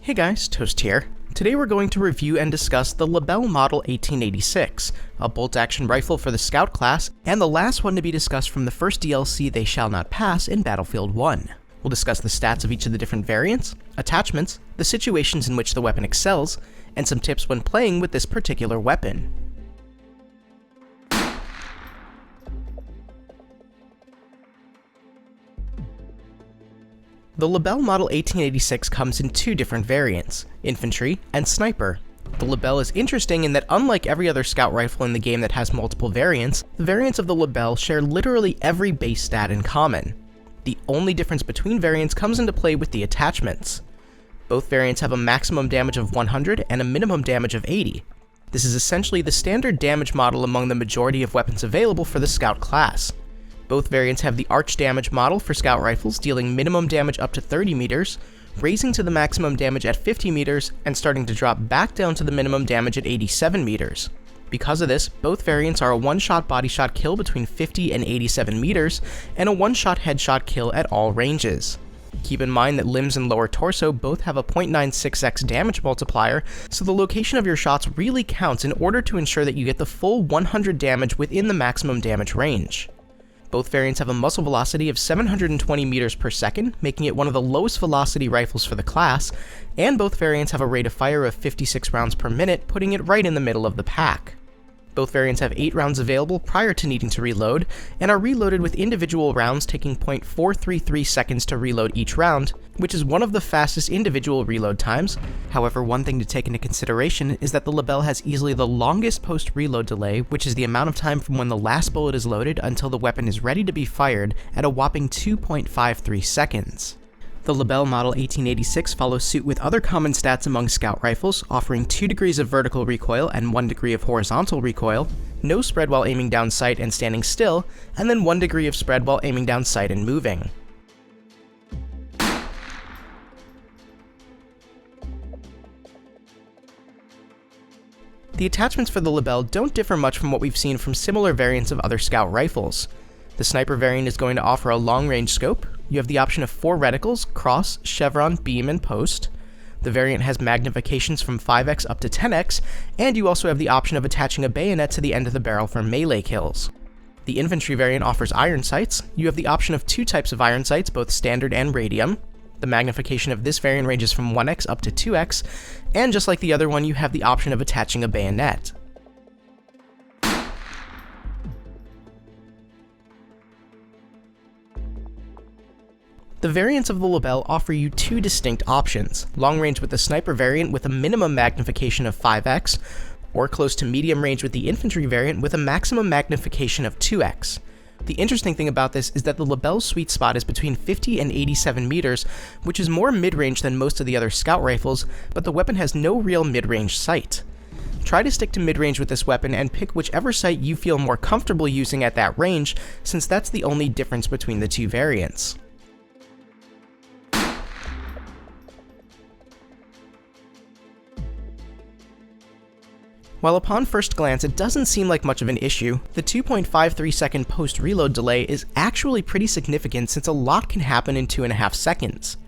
Hey guys, Toast here. Today we're going to review and discuss the Lebel Model 1886, a bolt-action rifle for the Scout class, and the last one to be discussed from the first DLC They Shall Not Pass in Battlefield 1. We'll discuss the stats of each of the different variants, attachments, the situations in which the weapon excels, and some tips when playing with this particular weapon. The Lebel Model 1886 comes in two different variants, Infantry and Sniper. The Lebel is interesting in that unlike every other scout rifle in the game that has multiple variants, the variants of the Lebel share literally every base stat in common. The only difference between variants comes into play with the attachments. Both variants have a maximum damage of 100 and a minimum damage of 80. This is essentially the standard damage model among the majority of weapons available for the Scout class. Both variants have the arch damage model for scout rifles, dealing minimum damage up to 30 meters, raising to the maximum damage at 50 meters, and starting to drop back down to the minimum damage at 87 meters. Because of this, both variants are a one-shot body shot kill between 50 and 87 meters, and a one-shot headshot kill at all ranges. Keep in mind that limbs and lower torso both have a 0.96x damage multiplier, so the location of your shots really counts in order to ensure that you get the full 100 damage within the maximum damage range. Both variants have a muzzle velocity of 720 meters per second, making it one of the lowest velocity rifles for the class, and both variants have a rate of fire of 56 rounds per minute, putting it right in the middle of the pack. Both variants have 8 rounds available prior to needing to reload, and are reloaded with individual rounds taking 0.433 seconds to reload each round, which is one of the fastest individual reload times. However, one thing to take into consideration is that the Lebel has easily the longest post-reload delay, which is the amount of time from when the last bullet is loaded until the weapon is ready to be fired at a whopping 2.53 seconds. The Lebel Model 1886 follows suit with other common stats among scout rifles, offering 2 degrees of vertical recoil and 1 degree of horizontal recoil, no spread while aiming down sight and standing still, and then 1 degree of spread while aiming down sight and moving. The attachments for the Lebel don't differ much from what we've seen from similar variants of other scout rifles. The Sniper variant is going to offer a long-range scope. You have the option of 4 reticles, cross, chevron, beam, and post. The variant has magnifications from 5x up to 10x, and you also have the option of attaching a bayonet to the end of the barrel for melee kills. The Infantry variant offers iron sights. You have the option of 2 types of iron sights, both standard and radium. The magnification of this variant ranges from 1x up to 2x, and just like the other one, you have the option of attaching a bayonet. The variants of the Lebel offer you 2 distinct options, long range with the Sniper variant with a minimum magnification of 5x, or close to medium range with the Infantry variant with a maximum magnification of 2x. The interesting thing about this is that the Lebel's sweet spot is between 50 and 87 meters, which is more mid-range than most of the other scout rifles, but the weapon has no real mid-range sight. Try to stick to mid-range with this weapon and pick whichever sight you feel more comfortable using at that range, since that's the only difference between the 2 variants. While upon first glance it doesn't seem like much of an issue, the 2.53 second post-reload delay is actually pretty significant since a lot can happen in 2.5 seconds.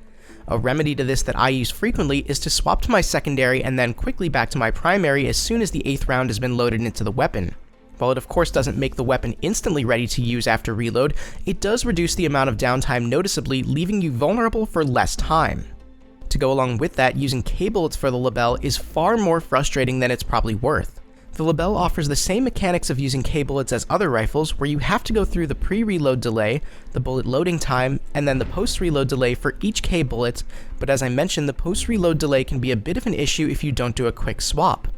A remedy to this that I use frequently is to swap to my secondary and then quickly back to my primary as soon as the 8th round has been loaded into the weapon. While it of course doesn't make the weapon instantly ready to use after reload, it does reduce the amount of downtime noticeably, leaving you vulnerable for less time. To go along with that, using K-bullets for the Lebel is far more frustrating than it's probably worth. The Lebel offers the same mechanics of using K-bullets as other rifles, where you have to go through the pre-reload delay, the bullet loading time, and then the post-reload delay for each K-bullet, but as I mentioned, the post-reload delay can be a bit of an issue if you don't do a quick swap.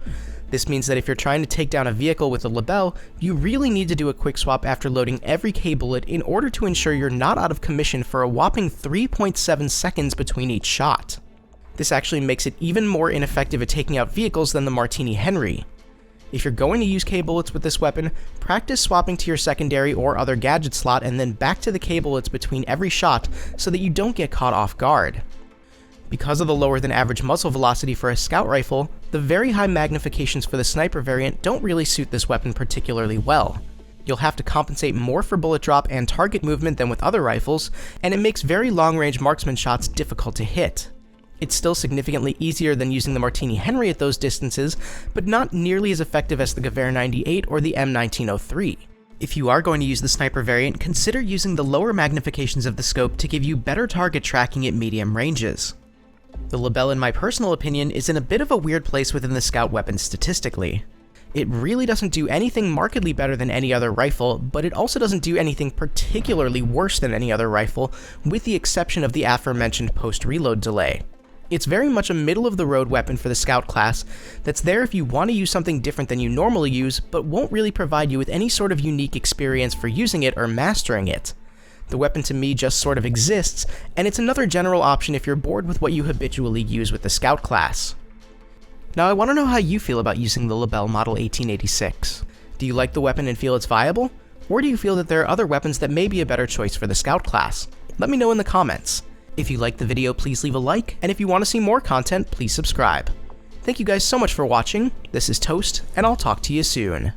This means that if you're trying to take down a vehicle with a Lebel, you really need to do a quick swap after loading every K-bullet in order to ensure you're not out of commission for a whopping 3.7 seconds between each shot. This actually makes it even more ineffective at taking out vehicles than the Martini Henry. If you're going to use K-bullets with this weapon, practice swapping to your secondary or other gadget slot and then back to the K-bullets between every shot so that you don't get caught off guard. Because of the lower than average muzzle velocity for a scout rifle, the very high magnifications for the Sniper variant don't really suit this weapon particularly well. You'll have to compensate more for bullet drop and target movement than with other rifles, and it makes very long-range marksman shots difficult to hit. It's still significantly easier than using the Martini Henry at those distances, but not nearly as effective as the Gewehr 98 or the M1903. If you are going to use the sniper variant, consider using the lower magnifications of the scope to give you better target tracking at medium ranges. The Lebel, in my personal opinion, is in a bit of a weird place within the scout weapons statistically. It really doesn't do anything markedly better than any other rifle, but it also doesn't do anything particularly worse than any other rifle, with the exception of the aforementioned post-reload delay. It's very much a middle-of-the-road weapon for the scout class that's there if you want to use something different than you normally use, but won't really provide you with any sort of unique experience for using it or mastering it. The weapon to me just sort of exists, and it's another general option if you're bored with what you habitually use with the scout class. Now I want to know how you feel about using the Lebel Model 1886. Do you like the weapon and feel it's viable? Or do you feel that there are other weapons that may be a better choice for the scout class? Let me know in the comments. If you liked the video, please leave a like, and if you want to see more content, please subscribe. Thank you guys so much for watching. This is Toast, and I'll talk to you soon.